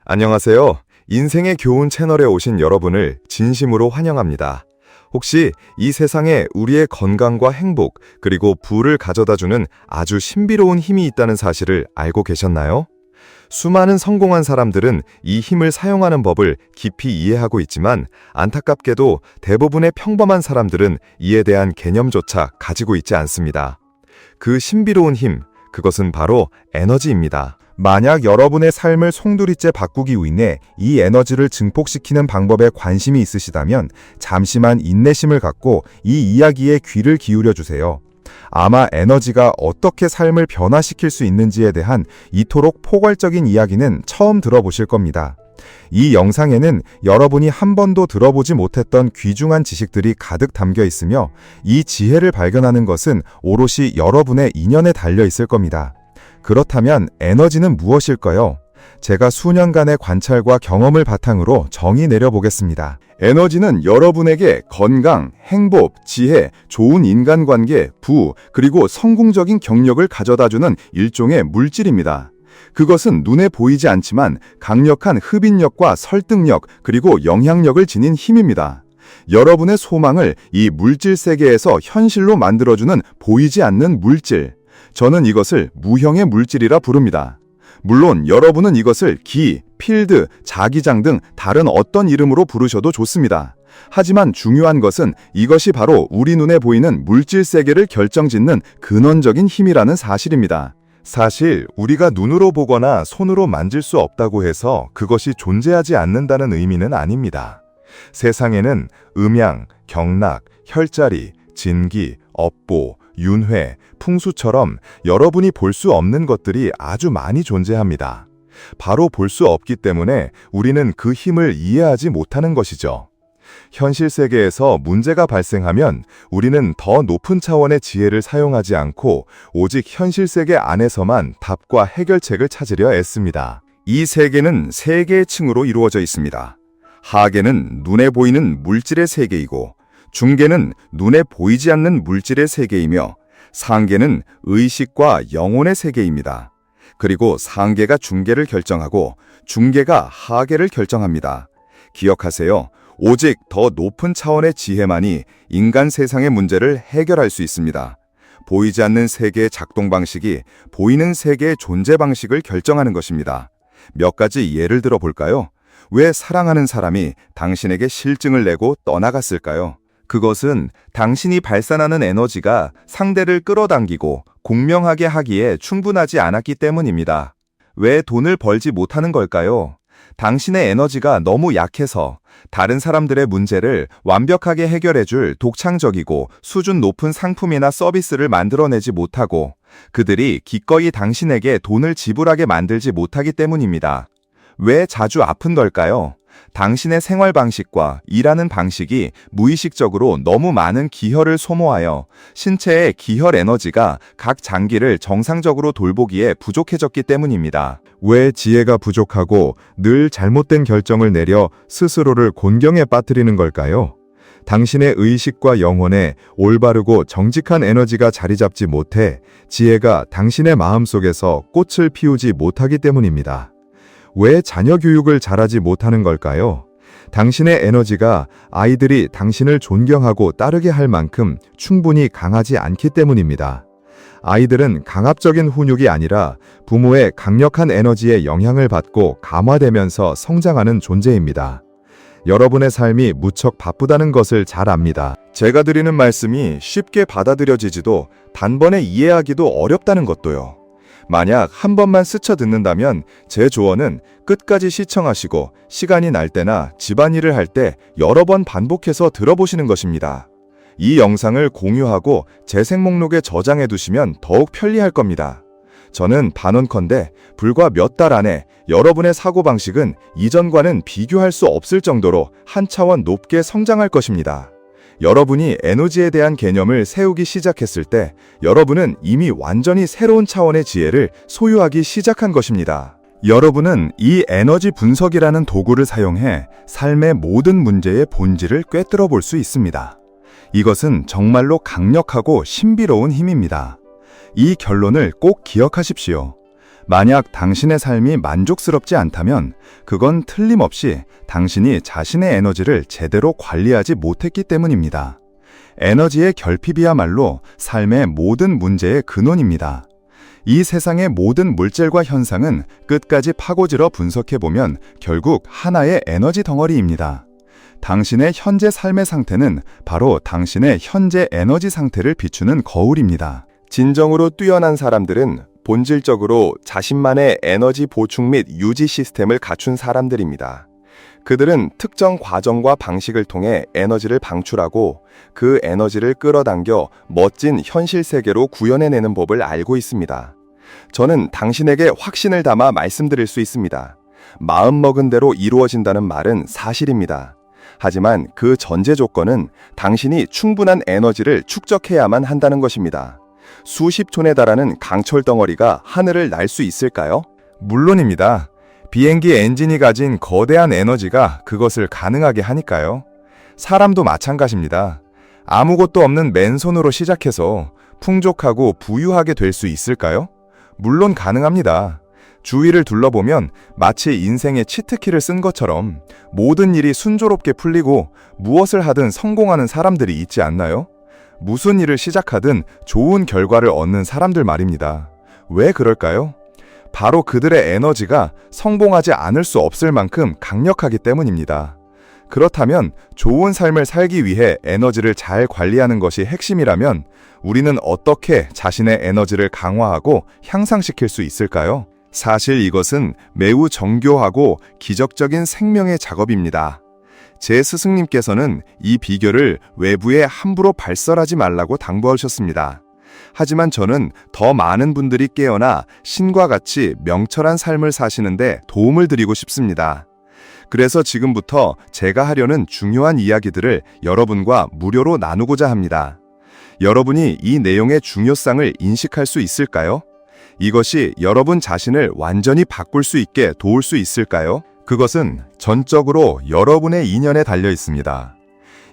안녕하세요. 인생의 교훈 채널에 오신 여러분을 진심으로 환영합니다. 혹시 이 세상에 우리의 건강과 행복, 그리고 부를 가져다주는 아주 신비로운 힘이 있다는 사실을 알고 계셨나요? 수많은 성공한 사람들은 이 힘을 사용하는 법을 깊이 이해하고 있지만 안타깝게도 대부분의 평범한 사람들은 이에 대한 개념조차 가지고 있지 않습니다. 그 신비로운 힘, 그것은 바로 에너지입니다. 만약 여러분의 삶을 송두리째 바꾸기 위해 이 에너지를 증폭시키는 방법에 관심이 있으시다면 잠시만 인내심을 갖고 이 이야기에 귀를 기울여 주세요. 아마 에너지가 어떻게 삶을 변화시킬 수 있는지에 대한 이토록 포괄적인 이야기는 처음 들어보실 겁니다. 이 영상에는 여러분이 한 번도 들어보지 못했던 귀중한 지식들이 가득 담겨 있으며 이 지혜를 발견하는 것은 오롯이 여러분의 인연에 달려 있을 겁니다. 그렇다면 에너지는 무엇일까요? 제가 수년간의 관찰과 경험을 바탕으로 정의 내려보겠습니다. 에너지는 여러분에게 건강, 행복, 지혜, 좋은 인간관계, 부, 그리고 성공적인 경력을 가져다주는 일종의 물질입니다. 그것은 눈에 보이지 않지만 강력한 흡인력과 설득력, 그리고 영향력을 지닌 힘입니다. 여러분의 소망을 이 물질 세계에서 현실로 만들어주는 보이지 않는 물질. 저는 이것을 무형의 물질이라 부릅니다. 물론 여러분은 이것을 기, 필드, 자기장 등 다른 어떤 이름으로 부르셔도 좋습니다. 하지만 중요한 것은 이것이 바로 우리 눈에 보이는 물질 세계를 결정짓는 근원적인 힘이라는 사실입니다. 사실 우리가 눈으로 보거나 손으로 만질 수 없다고 해서 그것이 존재하지 않는다는 의미는 아닙니다. 세상에는 음양, 경락, 혈자리, 진기, 업보, 윤회, 풍수처럼 여러분이 볼 수 없는 것들이 아주 많이 존재합니다. 바로 볼 수 없기 때문에 우리는 그 힘을 이해하지 못하는 것이죠. 현실 세계에서 문제가 발생하면 우리는 더 높은 차원의 지혜를 사용하지 않고 오직 현실 세계 안에서만 답과 해결책을 찾으려 애씁니다. 이 세계는 세 개의 층으로 이루어져 있습니다. 하계는 눈에 보이는 물질의 세계이고, 중계는 눈에 보이지 않는 물질의 세계이며, 상계는 의식과 영혼의 세계입니다. 그리고 상계가 중계를 결정하고 중계가 하계를 결정합니다. 기억하세요. 오직 더 높은 차원의 지혜만이 인간 세상의 문제를 해결할 수 있습니다. 보이지 않는 세계의 작동 방식이 보이는 세계의 존재 방식을 결정하는 것입니다. 몇 가지 예를 들어 볼까요? 왜 사랑하는 사람이 당신에게 실증을 내고 떠나갔을까요? 그것은 당신이 발산하는 에너지가 상대를 끌어당기고 공명하게 하기에 충분하지 않았기 때문입니다. 왜 돈을 벌지 못하는 걸까요? 당신의 에너지가 너무 약해서 다른 사람들의 문제를 완벽하게 해결해줄 독창적이고 수준 높은 상품이나 서비스를 만들어내지 못하고 그들이 기꺼이 당신에게 돈을 지불하게 만들지 못하기 때문입니다. 왜 자주 아픈 걸까요? 당신의 생활 방식과 일하는 방식이 무의식적으로 너무 많은 기혈을 소모하여 신체의 기혈 에너지가 각 장기를 정상적으로 돌보기에 부족해졌기 때문입니다. 왜 지혜가 부족하고 늘 잘못된 결정을 내려 스스로를 곤경에 빠뜨리는 걸까요? 당신의 의식과 영혼에 올바르고 정직한 에너지가 자리 잡지 못해 지혜가 당신의 마음속에서 꽃을 피우지 못하기 때문입니다. 왜 자녀 교육을 잘하지 못하는 걸까요? 당신의 에너지가 아이들이 당신을 존경하고 따르게 할 만큼 충분히 강하지 않기 때문입니다. 아이들은 강압적인 훈육이 아니라 부모의 강력한 에너지에 영향을 받고 감화되면서 성장하는 존재입니다. 여러분의 삶이 무척 바쁘다는 것을 잘 압니다. 제가 드리는 말씀이 쉽게 받아들여지지도 단번에 이해하기도 어렵다는 것도요. 만약 한 번만 스쳐 듣는다면 제 조언은 끝까지 시청하시고 시간이 날 때나 집안일을 할 때 여러 번 반복해서 들어보시는 것입니다. 이 영상을 공유하고 재생 목록에 저장해 두시면 더욱 편리할 겁니다. 저는 단언컨대 불과 몇 달 안에 여러분의 사고방식은 이전과는 비교할 수 없을 정도로 한 차원 높게 성장할 것입니다. 여러분이 에너지에 대한 개념을 세우기 시작했을 때 여러분은 이미 완전히 새로운 차원의 지혜를 소유하기 시작한 것입니다. 여러분은 이 에너지 분석이라는 도구를 사용해 삶의 모든 문제의 본질을 꿰뚫어 볼 수 있습니다. 이것은 정말로 강력하고 신비로운 힘입니다. 이 결론을 꼭 기억하십시오. 만약 당신의 삶이 만족스럽지 않다면 그건 틀림없이 당신이 자신의 에너지를 제대로 관리하지 못했기 때문입니다. 에너지의 결핍이야말로 삶의 모든 문제의 근원입니다. 이 세상의 모든 물질과 현상은 끝까지 파고들어 분석해보면 결국 하나의 에너지 덩어리입니다. 당신의 현재 삶의 상태는 바로 당신의 현재 에너지 상태를 비추는 거울입니다. 진정으로 뛰어난 사람들은 본질적으로 자신만의 에너지 보충 및 유지 시스템을 갖춘 사람들입니다. 그들은 특정 과정과 방식을 통해 에너지를 방출하고 그 에너지를 끌어당겨 멋진 현실 세계로 구현해내는 법을 알고 있습니다. 저는 당신에게 확신을 담아 말씀드릴 수 있습니다. 마음먹은 대로 이루어진다는 말은 사실입니다. 하지만 그 전제 조건은 당신이 충분한 에너지를 축적해야만 한다는 것입니다. 수십 톤에 달하는 강철 덩어리가 하늘을 날 수 있을까요? 물론입니다. 비행기 엔진이 가진 거대한 에너지가 그것을 가능하게 하니까요. 사람도 마찬가지입니다. 아무것도 없는 맨손으로 시작해서 풍족하고 부유하게 될 수 있을까요? 물론 가능합니다. 주위를 둘러보면 마치 인생의 치트키를 쓴 것처럼 모든 일이 순조롭게 풀리고 무엇을 하든 성공하는 사람들이 있지 않나요? 무슨 일을 시작하든 좋은 결과를 얻는 사람들 말입니다. 왜 그럴까요? 바로 그들의 에너지가 성공하지 않을 수 없을 만큼 강력하기 때문입니다. 그렇다면 좋은 삶을 살기 위해 에너지를 잘 관리하는 것이 핵심이라면 우리는 어떻게 자신의 에너지를 강화하고 향상시킬 수 있을까요? 사실 이것은 매우 정교하고 기적적인 생명의 작업입니다. 제 스승님께서는 이 비결을 외부에 함부로 발설하지 말라고 당부하셨습니다. 하지만 저는 더 많은 분들이 깨어나 신과 같이 명철한 삶을 사시는데 도움을 드리고 싶습니다. 그래서 지금부터 제가 하려는 중요한 이야기들을 여러분과 무료로 나누고자 합니다. 여러분이 이 내용의 중요성을 인식할 수 있을까요? 이것이 여러분 자신을 완전히 바꿀 수 있게 도울 수 있을까요? 그것은 전적으로 여러분의 인연에 달려 있습니다.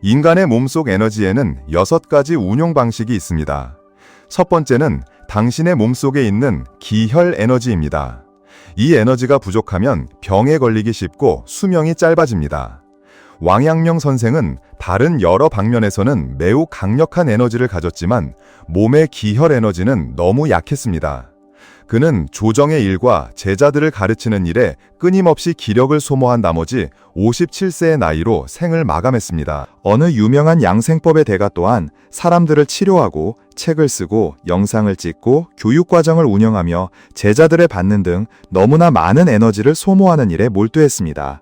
인간의 몸속 에너지에는 6가지 운용 방식이 있습니다. 첫 번째는 당신의 몸속에 있는 기혈 에너지입니다. 이 에너지가 부족하면 병에 걸리기 쉽고 수명이 짧아집니다. 왕양명 선생은 다른 여러 방면에서는 매우 강력한 에너지를 가졌지만 몸의 기혈 에너지는 너무 약했습니다. 그는 조정의 일과 제자들을 가르치는 일에 끊임없이 기력을 소모한 나머지 57세의 나이로 생을 마감했습니다. 어느 유명한 양생법의 대가 또한 사람들을 치료하고 책을 쓰고 영상을 찍고 교육과정을 운영하며 제자들을 받는 등 너무나 많은 에너지를 소모하는 일에 몰두했습니다.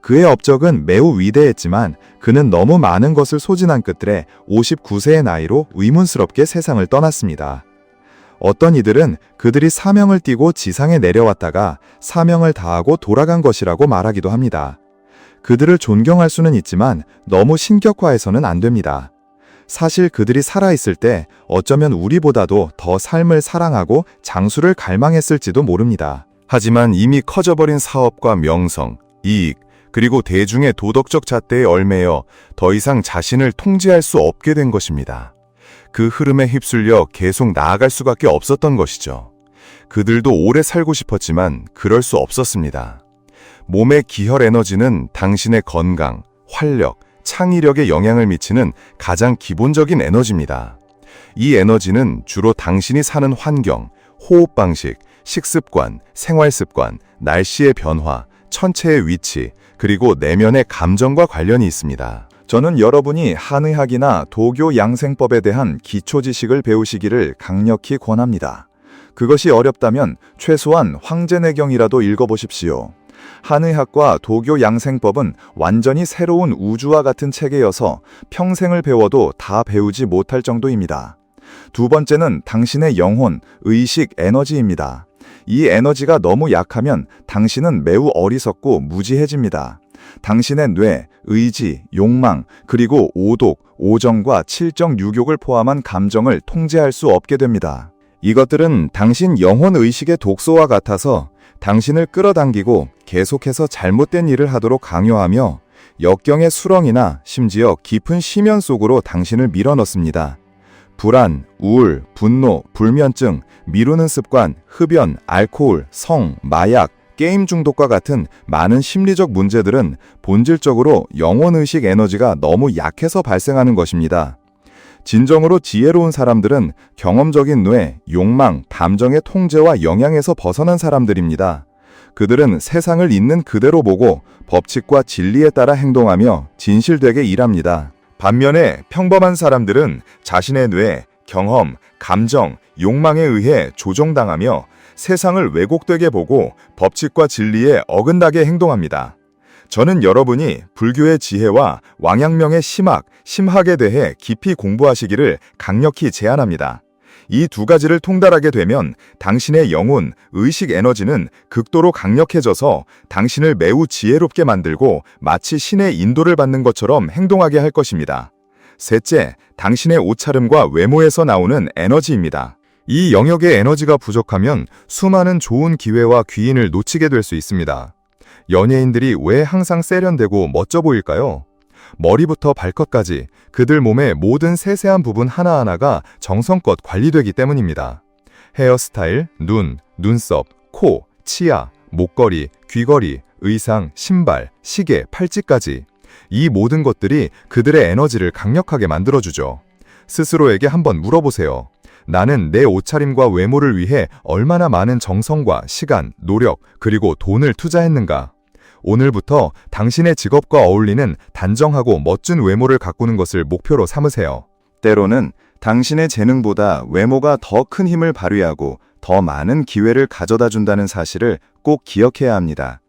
그의 업적은 매우 위대했지만 그는 너무 많은 것을 소진한 끝에 59세의 나이로 의문스럽게 세상을 떠났습니다. 어떤 이들은 그들이 사명을 띠고 지상에 내려왔다가 사명을 다하고 돌아간 것이라고 말하기도 합니다. 그들을 존경할 수는 있지만 너무 신격화해서는 안 됩니다. 사실 그들이 살아있을 때 어쩌면 우리보다도 더 삶을 사랑하고 장수를 갈망했을지도 모릅니다. 하지만 이미 커져버린 사업과 명성, 이익, 그리고 대중의 도덕적 잣대에 얽매여 더 이상 자신을 통제할 수 없게 된 것입니다. 그 흐름에 휩쓸려 계속 나아갈 수밖에 없었던 것이죠. 그들도 오래 살고 싶었지만 그럴 수 없었습니다. 몸의 기혈 에너지는 당신의 건강, 활력, 창의력에 영향을 미치는 가장 기본적인 에너지입니다. 이 에너지는 주로 당신이 사는 환경, 호흡 방식, 식습관, 생활습관, 날씨의 변화, 천체의 위치, 그리고 내면의 감정과 관련이 있습니다. 저는 여러분이 한의학이나 도교 양생법에 대한 기초 지식을 배우시기를 강력히 권합니다. 그것이 어렵다면 최소한 황제내경이라도 읽어보십시오. 한의학과 도교 양생법은 완전히 새로운 우주와 같은 체계여서 평생을 배워도 다 배우지 못할 정도입니다. 두 번째는 당신의 영혼, 의식, 에너지입니다. 이 에너지가 너무 약하면 당신은 매우 어리석고 무지해집니다. 당신의 뇌, 의지, 욕망, 그리고 오독, 오정과 칠정, 유욕을 포함한 감정을 통제할 수 없게 됩니다. 이것들은 당신 영혼 의식의 독소와 같아서 당신을 끌어당기고 계속해서 잘못된 일을 하도록 강요하며 역경의 수렁이나 심지어 깊은 심연 속으로 당신을 밀어넣습니다. 불안, 우울, 분노, 불면증, 미루는 습관, 흡연, 알코올, 성, 마약, 게임 중독과 같은 많은 심리적 문제들은 본질적으로 영혼의식 에너지가 너무 약해서 발생하는 것입니다. 진정으로 지혜로운 사람들은 경험적인 뇌, 욕망, 감정의 통제와 영향에서 벗어난 사람들입니다. 그들은 세상을 있는 그대로 보고 법칙과 진리에 따라 행동하며 진실되게 일합니다. 반면에 평범한 사람들은 자신의 뇌, 경험, 감정, 욕망에 의해 조종당하며 세상을 왜곡되게 보고 법칙과 진리에 어긋나게 행동합니다. 저는 여러분이 불교의 지혜와 왕양명의 심학, 심학에 대해 깊이 공부하시기를 강력히 제안합니다. 이 두 가지를 통달하게 되면 당신의 영혼, 의식 에너지는 극도로 강력해져서 당신을 매우 지혜롭게 만들고 마치 신의 인도를 받는 것처럼 행동하게 할 것입니다. 셋째, 당신의 옷차림과 외모에서 나오는 에너지입니다. 이 영역의 에너지가 부족하면 수많은 좋은 기회와 귀인을 놓치게 될 수 있습니다. 연예인들이 왜 항상 세련되고 멋져 보일까요? 머리부터 발끝까지 그들 몸의 모든 세세한 부분 하나하나가 정성껏 관리되기 때문입니다. 헤어스타일, 눈, 눈썹, 코, 치아, 목걸이, 귀걸이, 의상, 신발, 시계, 팔찌까지 이 모든 것들이 그들의 에너지를 강력하게 만들어주죠. 스스로에게 한번 물어보세요. 나는 내 옷차림과 외모를 위해 얼마나 많은 정성과 시간, 노력, 그리고 돈을 투자했는가? 오늘부터 당신의 직업과 어울리는 단정하고 멋진 외모를 가꾸는 것을 목표로 삼으세요. 때로는 당신의 재능보다 외모가 더 큰 힘을 발휘하고 더 많은 기회를 가져다 준다는 사실을 꼭 기억해야 합니다.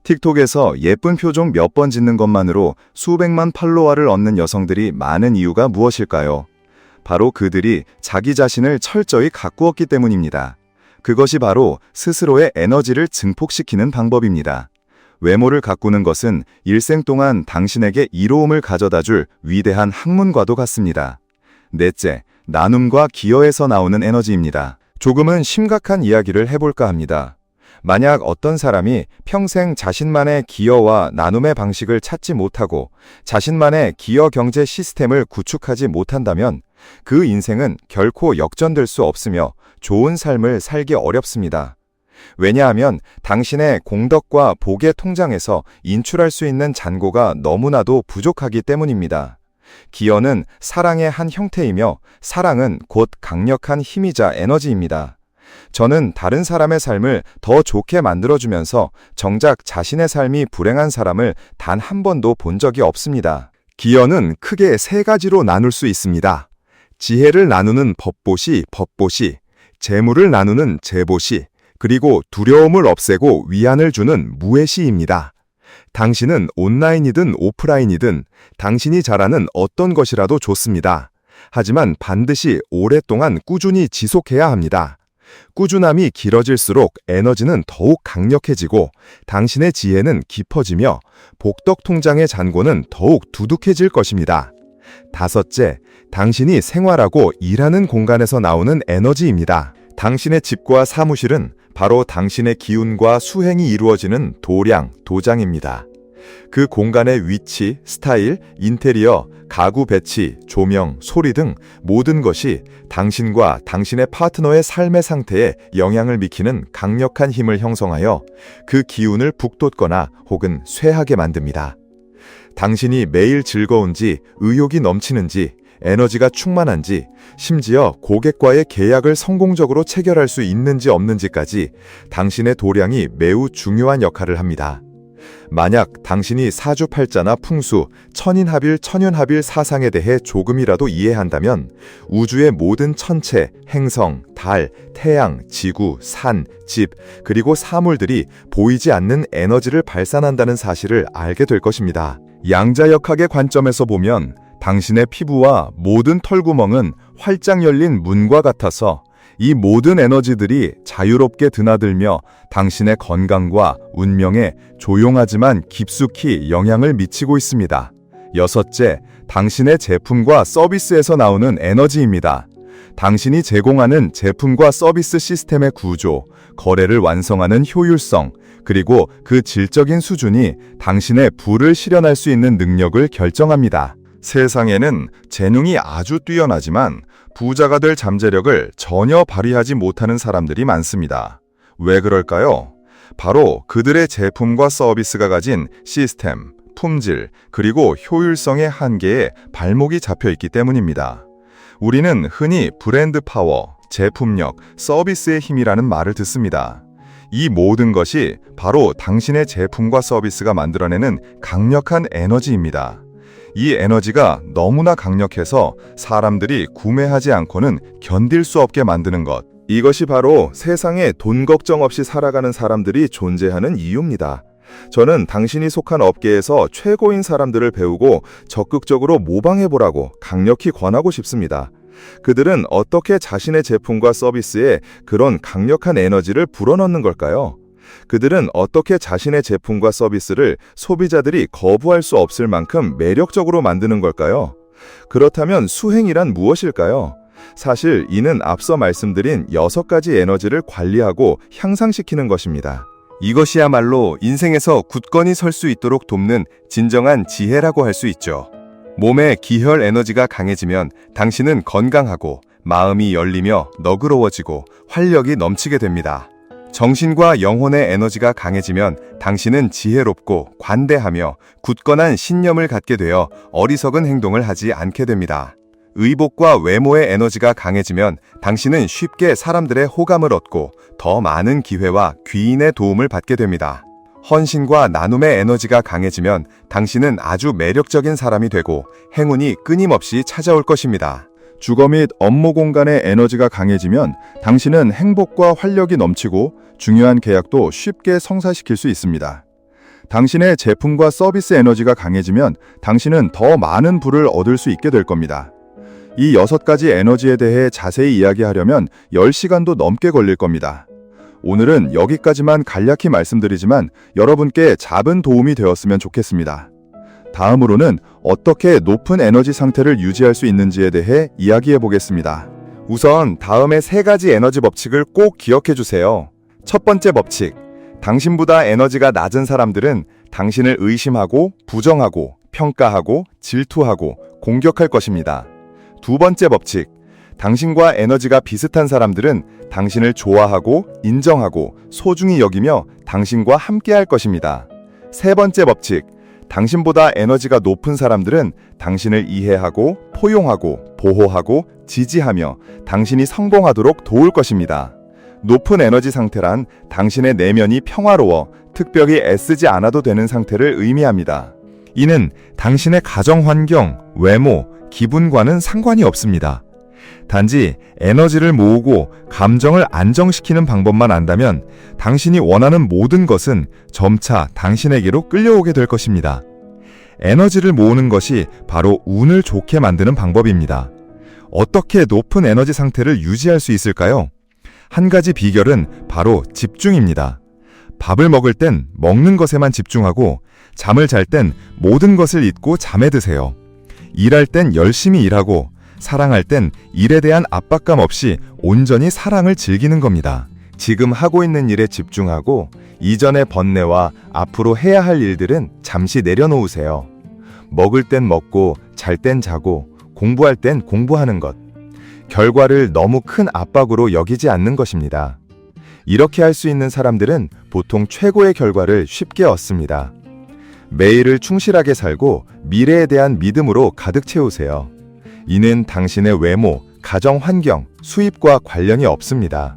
틱톡에서 예쁜 표정 몇 번 짓는 것만으로 수백만 팔로워를 얻는 여성들이 많은 이유가 무엇일까요? 바로 그들이 자기 자신을 철저히 가꾸었기 때문입니다. 그것이 바로 스스로의 에너지를 증폭시키는 방법입니다. 외모를 가꾸는 것은 일생 동안 당신에게 이로움을 가져다 줄 위대한 학문과도 같습니다. 넷째, 나눔과 기여에서 나오는 에너지입니다. 조금은 심각한 이야기를 해볼까 합니다. 만약 어떤 사람이 평생 자신만의 기여와 나눔의 방식을 찾지 못하고 자신만의 기여 경제 시스템을 구축하지 못한다면 그 인생은 결코 역전될 수 없으며 좋은 삶을 살기 어렵습니다. 왜냐하면 당신의 공덕과 복의 통장에서 인출할 수 있는 잔고가 너무나도 부족하기 때문입니다. 기여는 사랑의 한 형태이며 사랑은 곧 강력한 힘이자 에너지입니다. 저는 다른 사람의 삶을 더 좋게 만들어주면서 정작 자신의 삶이 불행한 사람을 단 한 번도 본 적이 없습니다. 기여는 크게 세 가지로 나눌 수 있습니다. 지혜를 나누는 법보시, 재물을 나누는 재보시, 그리고 두려움을 없애고 위안을 주는 무해시입니다. 당신은 온라인이든 오프라인이든 당신이 잘하는 어떤 것이라도 좋습니다. 하지만 반드시 오랫동안 꾸준히 지속해야 합니다. 꾸준함이 길어질수록 에너지는 더욱 강력해지고 당신의 지혜는 깊어지며 복덕 통장의 잔고는 더욱 두둑해질 것입니다. 다섯째, 당신이 생활하고 일하는 공간에서 나오는 에너지입니다. 당신의 집과 사무실은 바로 당신의 기운과 수행이 이루어지는 도량, 도장입니다. 그 공간의 위치, 스타일, 인테리어, 가구 배치, 조명, 소리 등 모든 것이 당신과 당신의 파트너의 삶의 상태에 영향을 미치는 강력한 힘을 형성하여 그 기운을 북돋거나 혹은 쇠하게 만듭니다. 당신이 매일 즐거운지, 의욕이 넘치는지, 에너지가 충만한지, 심지어 고객과의 계약을 성공적으로 체결할 수 있는지 없는지까지 당신의 도량이 매우 중요한 역할을 합니다. 만약 당신이 사주팔자나 풍수, 천인합일, 천연합일 사상에 대해 조금이라도 이해한다면 우주의 모든 천체, 행성, 달, 태양, 지구, 산, 집, 그리고 사물들이 보이지 않는 에너지를 발산한다는 사실을 알게 될 것입니다. 양자역학의 관점에서 보면 당신의 피부와 모든 털구멍은 활짝 열린 문과 같아서 이 모든 에너지들이 자유롭게 드나들며 당신의 건강과 운명에 조용하지만 깊숙이 영향을 미치고 있습니다. 여섯째, 당신의 제품과 서비스에서 나오는 에너지입니다. 당신이 제공하는 제품과 서비스 시스템의 구조, 거래를 완성하는 효율성, 그리고 그 질적인 수준이 당신의 부를 실현할 수 있는 능력을 결정합니다. 세상에는 재능이 아주 뛰어나지만 부자가 될 잠재력을 전혀 발휘하지 못하는 사람들이 많습니다. 왜 그럴까요? 바로 그들의 제품과 서비스가 가진 시스템, 품질, 그리고 효율성의 한계에 발목이 잡혀 있기 때문입니다. 우리는 흔히 브랜드 파워, 제품력, 서비스의 힘이라는 말을 듣습니다. 이 모든 것이 바로 당신의 제품과 서비스가 만들어내는 강력한 에너지입니다. 이 에너지가 너무나 강력해서 사람들이 구매하지 않고는 견딜 수 없게 만드는 것. 이것이 바로 세상에 돈 걱정 없이 살아가는 사람들이 존재하는 이유입니다. 저는 당신이 속한 업계에서 최고인 사람들을 배우고 적극적으로 모방해보라고 강력히 권하고 싶습니다. 그들은 어떻게 자신의 제품과 서비스에 그런 강력한 에너지를 불어넣는 걸까요? 그들은 어떻게 자신의 제품과 서비스를 소비자들이 거부할 수 없을 만큼 매력적으로 만드는 걸까요? 그렇다면 수행이란 무엇일까요? 사실 이는 앞서 말씀드린 6가지 에너지를 관리하고 향상시키는 것입니다. 이것이야말로 인생에서 굳건히 설 수 있도록 돕는 진정한 지혜라고 할 수 있죠. 몸의 기혈 에너지가 강해지면 당신은 건강하고 마음이 열리며 너그러워지고 활력이 넘치게 됩니다. 정신과 영혼의 에너지가 강해지면 당신은 지혜롭고 관대하며 굳건한 신념을 갖게 되어 어리석은 행동을 하지 않게 됩니다. 의복과 외모의 에너지가 강해지면 당신은 쉽게 사람들의 호감을 얻고 더 많은 기회와 귀인의 도움을 받게 됩니다. 헌신과 나눔의 에너지가 강해지면 당신은 아주 매력적인 사람이 되고 행운이 끊임없이 찾아올 것입니다. 주거 및 업무 공간의 에너지가 강해지면 당신은 행복과 활력이 넘치고 중요한 계약도 쉽게 성사시킬 수 있습니다. 당신의 제품과 서비스 에너지가 강해지면 당신은 더 많은 부를 얻을 수 있게 될 겁니다. 이 6가지 에너지에 대해 자세히 이야기하려면 10시간도 넘게 걸릴 겁니다. 오늘은 여기까지만 간략히 말씀드리지만 여러분께 작은 도움이 되었으면 좋겠습니다. 다음으로는 어떻게 높은 에너지 상태를 유지할 수 있는지에 대해 이야기해 보겠습니다. 우선 다음의 3가지 에너지 법칙을 꼭 기억해 주세요. 첫 번째 법칙, 당신보다 에너지가 낮은 사람들은 당신을 의심하고 부정하고 평가하고 질투하고 공격할 것입니다. 두 번째 법칙, 당신과 에너지가 비슷한 사람들은 당신을 좋아하고 인정하고 소중히 여기며 당신과 함께할 것입니다. 세 번째 법칙, 당신보다 에너지가 높은 사람들은 당신을 이해하고 포용하고 보호하고 지지하며 당신이 성공하도록 도울 것입니다. 높은 에너지 상태란 당신의 내면이 평화로워 특별히 애쓰지 않아도 되는 상태를 의미합니다. 이는 당신의 가정 환경, 외모, 기분과는 상관이 없습니다. 단지 에너지를 모으고 감정을 안정시키는 방법만 안다면 당신이 원하는 모든 것은 점차 당신에게로 끌려오게 될 것입니다. 에너지를 모으는 것이 바로 운을 좋게 만드는 방법입니다. 어떻게 높은 에너지 상태를 유지할 수 있을까요? 한 가지 비결은 바로 집중입니다. 밥을 먹을 땐 먹는 것에만 집중하고 잠을 잘 땐 모든 것을 잊고 잠에 드세요. 일할 땐 열심히 일하고 사랑할 땐 일에 대한 압박감 없이 온전히 사랑을 즐기는 겁니다. 지금 하고 있는 일에 집중하고 이전의 번뇌와 앞으로 해야 할 일들은 잠시 내려놓으세요. 먹을 땐 먹고 잘 땐 자고 공부할 땐 공부하는 것. 결과를 너무 큰 압박으로 여기지 않는 것입니다. 이렇게 할 수 있는 사람들은 보통 최고의 결과를 쉽게 얻습니다. 매일을 충실하게 살고 미래에 대한 믿음으로 가득 채우세요. 이는 당신의 외모, 가정 환경, 수입과 관련이 없습니다.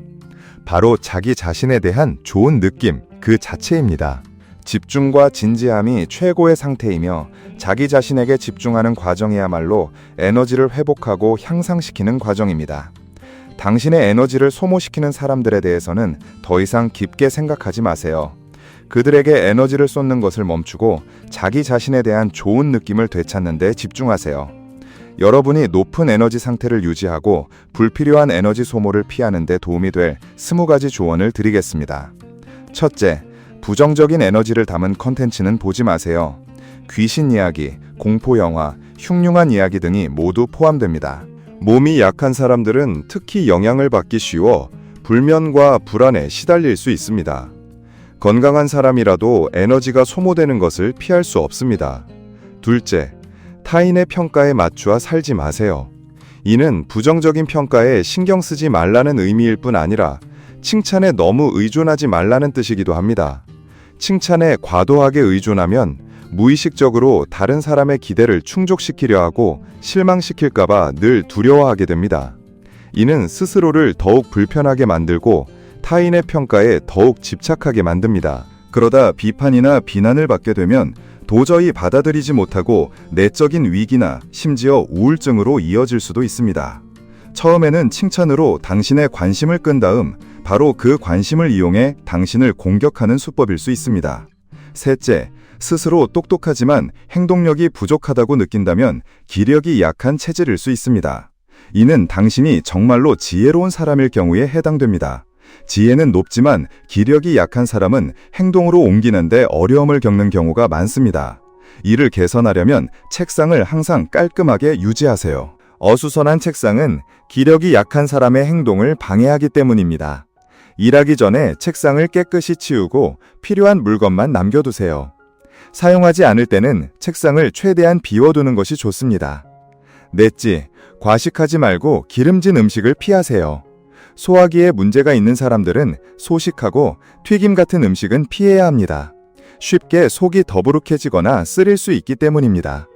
바로 자기 자신에 대한 좋은 느낌 그 자체입니다. 집중과 진지함이 최고의 상태이며 자기 자신에게 집중하는 과정이야말로 에너지를 회복하고 향상시키는 과정입니다. 당신의 에너지를 소모시키는 사람들에 대해서는 더 이상 깊게 생각하지 마세요. 그들에게 에너지를 쏟는 것을 멈추고 자기 자신에 대한 좋은 느낌을 되찾는 데 집중하세요. 여러분이 높은 에너지 상태를 유지하고 불필요한 에너지 소모를 피하는 데 도움이 될 20가지 조언을 드리겠습니다. 첫째, 부정적인 에너지를 담은 컨텐츠는 보지 마세요. 귀신 이야기, 공포 영화, 흉흉한 이야기 등이 모두 포함됩니다. 몸이 약한 사람들은 특히 영향을 받기 쉬워 불면과 불안에 시달릴 수 있습니다. 건강한 사람이라도 에너지가 소모되는 것을 피할 수 없습니다. 둘째, 타인의 평가에 맞추어 살지 마세요. 이는 부정적인 평가에 신경 쓰지 말라는 의미일 뿐 아니라 칭찬에 너무 의존하지 말라는 뜻이기도 합니다. 칭찬에 과도하게 의존하면 무의식적으로 다른 사람의 기대를 충족시키려 하고 실망시킬까봐 늘 두려워하게 됩니다. 이는 스스로를 더욱 불편하게 만들고 타인의 평가에 더욱 집착하게 만듭니다. 그러다 비판이나 비난을 받게 되면 도저히 받아들이지 못하고 내적인 위기나 심지어 우울증으로 이어질 수도 있습니다. 처음에는 칭찬으로 당신의 관심을 끈 다음 바로 그 관심을 이용해 당신을 공격하는 수법일 수 있습니다. 셋째, 스스로 똑똑하지만 행동력이 부족하다고 느낀다면 기력이 약한 체질일 수 있습니다. 이는 당신이 정말로 지혜로운 사람일 경우에 해당됩니다. 지혜는 높지만 기력이 약한 사람은 행동으로 옮기는데 어려움을 겪는 경우가 많습니다. 이를 개선하려면 책상을 항상 깔끔하게 유지하세요. 어수선한 책상은 기력이 약한 사람의 행동을 방해하기 때문입니다. 일하기 전에 책상을 깨끗이 치우고 필요한 물건만 남겨두세요. 사용하지 않을 때는 책상을 최대한 비워두는 것이 좋습니다. 넷째, 과식하지 말고 기름진 음식을 피하세요. 소화기에 문제가 있는 사람들은 소식하고 튀김 같은 음식은 피해야 합니다. 쉽게 속이 더부룩해지거나 쓰릴 수 있기 때문입니다.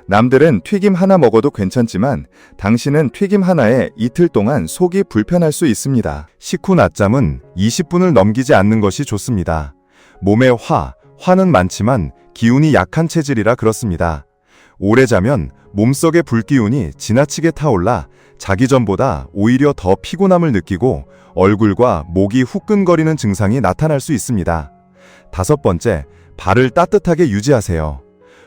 남들은 튀김 하나 먹어도 괜찮지만 당신은 튀김 하나에 이틀 동안 속이 불편할 수 있습니다. 식후 낮잠은 20분을 넘기지 않는 것이 좋습니다. 몸에 화는 많지만 기운이 약한 체질이라 그렇습니다. 오래 자면 몸속의 불기운이 지나치게 타올라 자기 전보다 오히려 더 피곤함을 느끼고 얼굴과 목이 후끈거리는 증상이 나타날 수 있습니다. 다섯 번째, 발을 따뜻하게 유지하세요.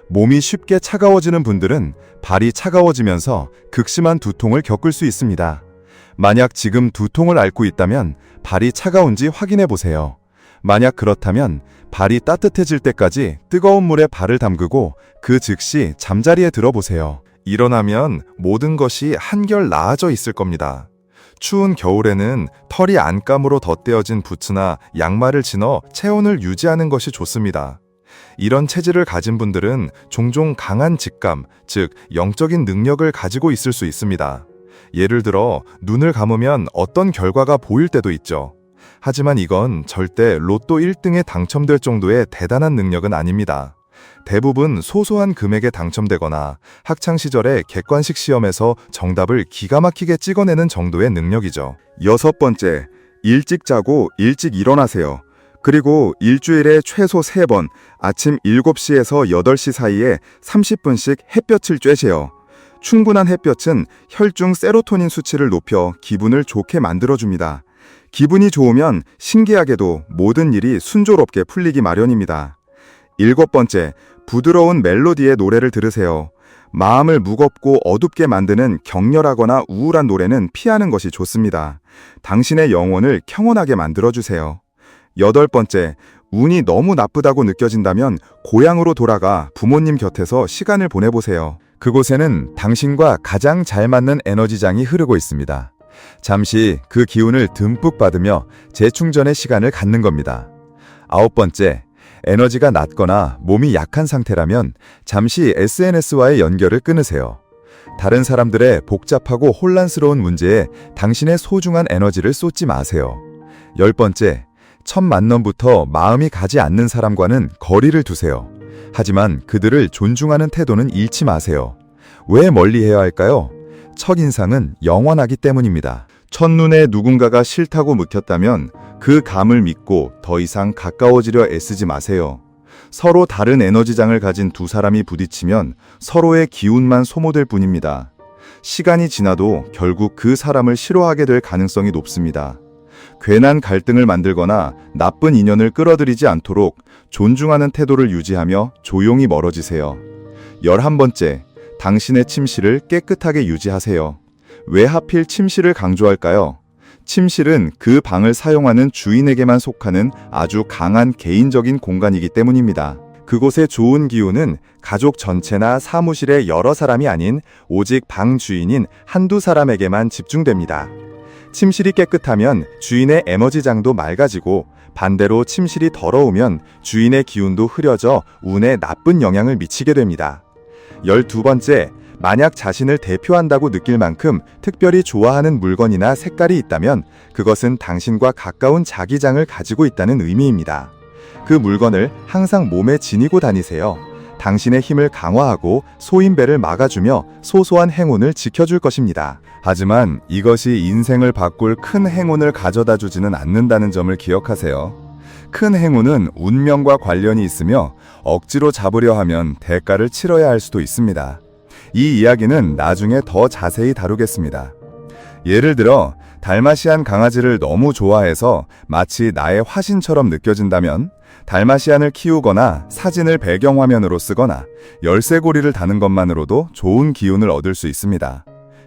몸이 쉽게 차가워지는 분들은 발이 차가워지면서 극심한 두통을 겪을 수 있습니다. 만약 지금 두통을 앓고 있다면 발이 차가운지 확인해 보세요. 만약 그렇다면 발이 따뜻해질 때까지 뜨거운 물에 발을 담그고 그 즉시 잠자리에 들어보세요. 일어나면 모든 것이 한결 나아져 있을 겁니다. 추운 겨울에는 털이 안감으로 덧대어진 부츠나 양말을 신어 체온을 유지하는 것이 좋습니다. 이런 체질을 가진 분들은 종종 강한 직감, 즉 영적인 능력을 가지고 있을 수 있습니다. 예를 들어 눈을 감으면 어떤 결과가 보일 때도 있죠. 하지만 이건 절대 로또 1등에 당첨될 정도의 대단한 능력은 아닙니다. 대부분 소소한 금액에 당첨되거나 학창시절에 객관식 시험에서 정답을 기가 막히게 찍어내는 정도의 능력이죠. 여섯 번째, 일찍 자고 일찍 일어나세요. 그리고 일주일에 최소 3번 아침 7시에서 8시 사이에 30분씩 햇볕을 쬐세요. 충분한 햇볕은 혈중 세로토닌 수치를 높여 기분을 좋게 만들어줍니다. 기분이 좋으면 신기하게도 모든 일이 순조롭게 풀리기 마련입니다. 일곱 번째, 부드러운 멜로디의 노래를 들으세요. 마음을 무겁고 어둡게 만드는 격렬하거나 우울한 노래는 피하는 것이 좋습니다. 당신의 영혼을 평온하게 만들어주세요. 여덟 번째, 운이 너무 나쁘다고 느껴진다면 고향으로 돌아가 부모님 곁에서 시간을 보내보세요. 그곳에는 당신과 가장 잘 맞는 에너지장이 흐르고 있습니다. 잠시 그 기운을 듬뿍 받으며 재충전의 시간을 갖는 겁니다. 아홉 번째, 에너지가 낮거나 몸이 약한 상태라면 잠시 SNS와의 연결을 끊으세요. 다른 사람들의 복잡하고 혼란스러운 문제에 당신의 소중한 에너지를 쏟지 마세요. 열 번째, 첫 만남부터 마음이 가지 않는 사람과는 거리를 두세요. 하지만 그들을 존중하는 태도는 잃지 마세요. 왜 멀리해야 할까요? 첫인상은 영원하기 때문입니다. 첫눈에 누군가가 싫다고 묵혔다면 그 감을 믿고 더 이상 가까워지려 애쓰지 마세요. 서로 다른 에너지장을 가진 두 사람이 부딪히면 서로의 기운만 소모될 뿐입니다. 시간이 지나도 결국 그 사람을 싫어하게 될 가능성이 높습니다. 괜한 갈등을 만들거나 나쁜 인연을 끌어들이지 않도록 존중하는 태도를 유지하며 조용히 멀어지세요. 11번째, 당신의 침실을 깨끗하게 유지하세요. 왜 하필 침실을 강조할까요? 침실은 그 방을 사용하는 주인에게만 속하는 아주 강한 개인적인 공간이기 때문입니다. 그곳의 좋은 기운은 가족 전체나 사무실의 여러 사람이 아닌 오직 방 주인인 한두 사람에게만 집중됩니다. 침실이 깨끗하면 주인의 에너지장도 맑아지고 반대로 침실이 더러우면 주인의 기운도 흐려져 운에 나쁜 영향을 미치게 됩니다. 12번째, 만약 자신을 대표한다고 느낄 만큼 특별히 좋아하는 물건이나 색깔이 있다면 그것은 당신과 가까운 자기장을 가지고 있다는 의미입니다. 그 물건을 항상 몸에 지니고 다니세요. 당신의 힘을 강화하고 소인배를 막아주며 소소한 행운을 지켜줄 것입니다. 하지만 이것이 인생을 바꿀 큰 행운을 가져다 주지는 않는다는 점을 기억하세요. 큰 행운은 운명과 관련이 있으며 억지로 잡으려 하면 대가를 치러야 할 수도 있습니다. 이 이야기는 나중에 더 자세히 다루겠습니다. 예를 들어 달마시안 강아지를 너무 좋아해서 마치 나의 화신처럼 느껴진다면 달마시안을 키우거나 사진을 배경화면으로 쓰거나 열쇠고리를 다는 것만으로도 좋은 기운을 얻을 수 있습니다.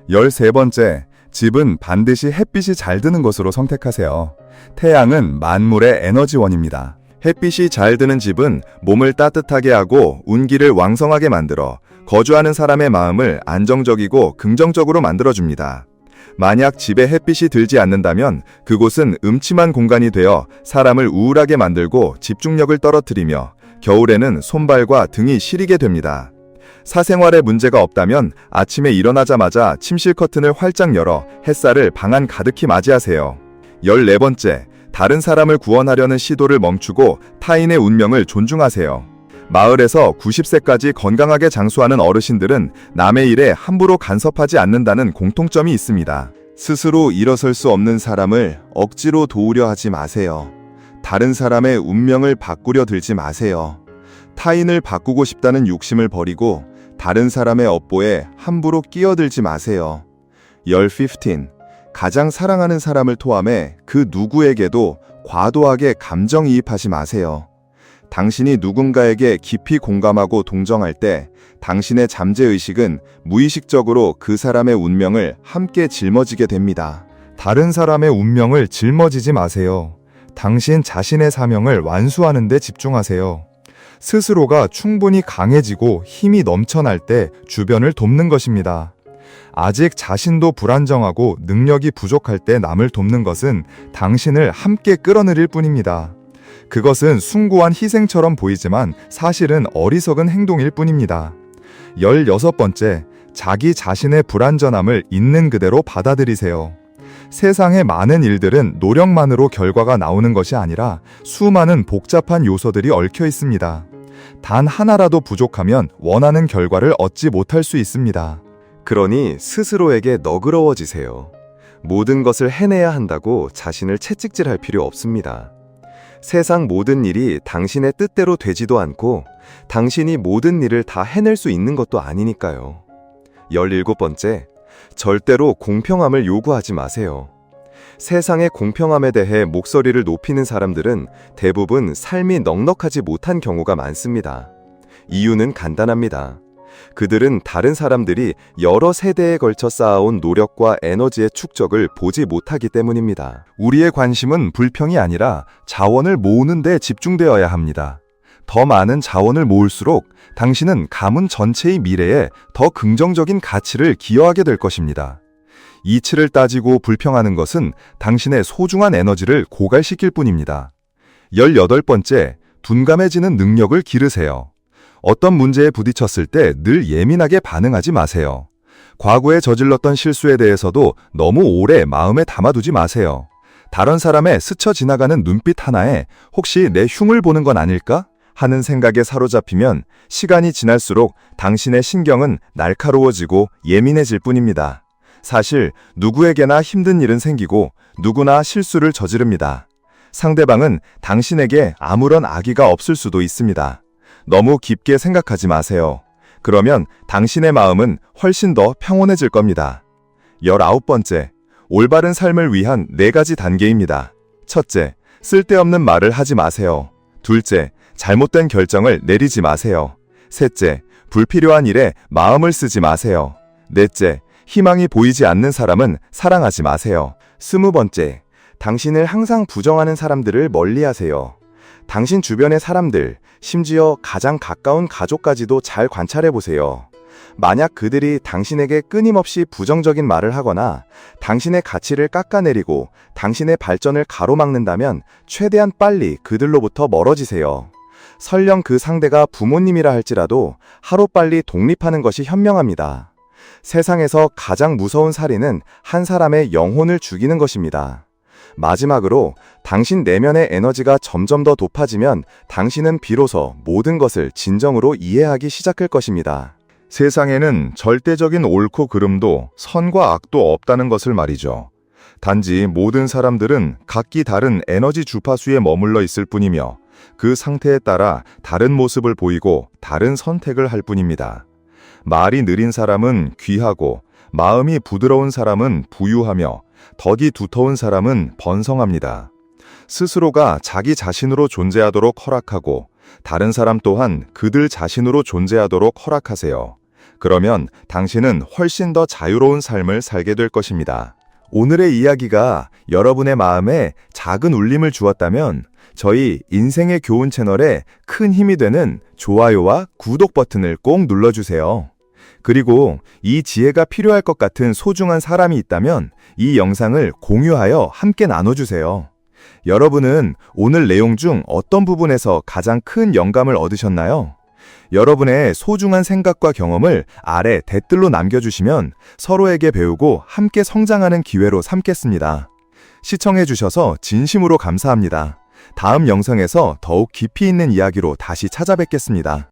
13번째, 집은 반드시 햇빛이 잘 드는 곳으로 선택하세요. 태양은 만물의 에너지원입니다. 햇빛이 잘 드는 집은 몸을 따뜻하게 하고 운기를 왕성하게 만들어 거주하는 사람의 마음을 안정적이고 긍정적으로 만들어줍니다. 만약 집에 햇빛이 들지 않는다면 그곳은 음침한 공간이 되어 사람을 우울하게 만들고 집중력을 떨어뜨리며 겨울에는 손발과 등이 시리게 됩니다. 사생활에 문제가 없다면 아침에 일어나자마자 침실 커튼을 활짝 열어 햇살을 방 안 가득히 맞이하세요. 14번째, 다른 사람을 구원하려는 시도를 멈추고 타인의 운명을 존중하세요. 마을에서 90세까지 건강하게 장수하는 어르신들은 남의 일에 함부로 간섭하지 않는다는 공통점이 있습니다. 스스로 일어설 수 없는 사람을 억지로 도우려 하지 마세요. 다른 사람의 운명을 바꾸려 들지 마세요. 타인을 바꾸고 싶다는 욕심을 버리고 다른 사람의 업보에 함부로 끼어들지 마세요. 15. 가장 사랑하는 사람을 포함해 그 누구에게도 과도하게 감정이입하지 마세요. 당신이 누군가에게 깊이 공감하고 동정할 때 당신의 잠재의식은 무의식적으로 그 사람의 운명을 함께 짊어지게 됩니다. 다른 사람의 운명을 짊어지지 마세요. 당신 자신의 사명을 완수하는 데 집중하세요. 스스로가 충분히 강해지고 힘이 넘쳐날 때 주변을 돕는 것입니다. 아직 자신도 불안정하고 능력이 부족할 때 남을 돕는 것은 당신을 함께 끌어들일 뿐입니다. 그것은 숭고한 희생처럼 보이지만 사실은 어리석은 행동일 뿐입니다. 16번째, 자기 자신의 불완전함을 있는 그대로 받아들이세요. 세상의 많은 일들은 노력만으로 결과가 나오는 것이 아니라 수많은 복잡한 요소들이 얽혀 있습니다. 단 하나라도 부족하면 원하는 결과를 얻지 못할 수 있습니다. 그러니 스스로에게 너그러워지세요. 모든 것을 해내야 한다고 자신을 채찍질할 필요 없습니다. 세상 모든 일이 당신의 뜻대로 되지도 않고 당신이 모든 일을 다 해낼 수 있는 것도 아니니까요. 17번째, 절대로 공평함을 요구하지 마세요. 세상의 공평함에 대해 목소리를 높이는 사람들은 대부분 삶이 넉넉하지 못한 경우가 많습니다. 이유는 간단합니다. 그들은 다른 사람들이 여러 세대에 걸쳐 쌓아온 노력과 에너지의 축적을 보지 못하기 때문입니다. 우리의 관심은 불평이 아니라 자원을 모으는 데 집중되어야 합니다. 더 많은 자원을 모을수록 당신은 가문 전체의 미래에 더 긍정적인 가치를 기여하게 될 것입니다. 이치를 따지고 불평하는 것은 당신의 소중한 에너지를 고갈시킬 뿐입니다. 18번째, 둔감해지는 능력을 기르세요. 어떤 문제에 부딪혔을 때 늘 예민하게 반응하지 마세요. 과거에 저질렀던 실수에 대해서도 너무 오래 마음에 담아두지 마세요. 다른 사람의 스쳐 지나가는 눈빛 하나에 혹시 내 흉을 보는 건 아닐까? 하는 생각에 사로잡히면 시간이 지날수록 당신의 신경은 날카로워지고 예민해질 뿐입니다. 사실 누구에게나 힘든 일은 생기고 누구나 실수를 저지릅니다. 상대방은 당신에게 아무런 악의가 없을 수도 있습니다. 너무 깊게 생각하지 마세요. 그러면 당신의 마음은 훨씬 더 평온해질 겁니다. 19번째, 올바른 삶을 위한 4가지 단계입니다. 첫째, 쓸데없는 말을 하지 마세요. 둘째, 잘못된 결정을 내리지 마세요. 셋째, 불필요한 일에 마음을 쓰지 마세요. 넷째, 희망이 보이지 않는 사람은 사랑하지 마세요. 20번째, 당신을 항상 부정하는 사람들을 멀리하세요. 당신 주변의 사람들, 심지어 가장 가까운 가족까지도 잘 관찰해보세요. 만약 그들이 당신에게 끊임없이 부정적인 말을 하거나 당신의 가치를 깎아내리고 당신의 발전을 가로막는다면 최대한 빨리 그들로부터 멀어지세요. 설령 그 상대가 부모님이라 할지라도 하루빨리 독립하는 것이 현명합니다. 세상에서 가장 무서운 살인은 한 사람의 영혼을 죽이는 것입니다. 마지막으로 당신 내면의 에너지가 점점 더 높아지면 당신은 비로소 모든 것을 진정으로 이해하기 시작할 것입니다. 세상에는 절대적인 옳고 그름도 선과 악도 없다는 것을 말이죠. 단지 모든 사람들은 각기 다른 에너지 주파수에 머물러 있을 뿐이며 그 상태에 따라 다른 모습을 보이고 다른 선택을 할 뿐입니다. 말이 느린 사람은 귀하고 마음이 부드러운 사람은 부유하며 덕이 두터운 사람은 번성합니다. 스스로가 자기 자신으로 존재하도록 허락하고 다른 사람 또한 그들 자신으로 존재하도록 허락하세요. 그러면 당신은 훨씬 더 자유로운 삶을 살게 될 것입니다. 오늘의 이야기가 여러분의 마음에 작은 울림을 주었다면 저희 인생의 교훈 채널에 큰 힘이 되는 좋아요와 구독 버튼을 꼭 눌러주세요. 그리고 이 지혜가 필요할 것 같은 소중한 사람이 있다면 이 영상을 공유하여 함께 나눠주세요. 여러분은 오늘 내용 중 어떤 부분에서 가장 큰 영감을 얻으셨나요? 여러분의 소중한 생각과 경험을 아래 댓글로 남겨주시면 서로에게 배우고 함께 성장하는 기회로 삼겠습니다. 시청해주셔서 진심으로 감사합니다. 다음 영상에서 더욱 깊이 있는 이야기로 다시 찾아뵙겠습니다.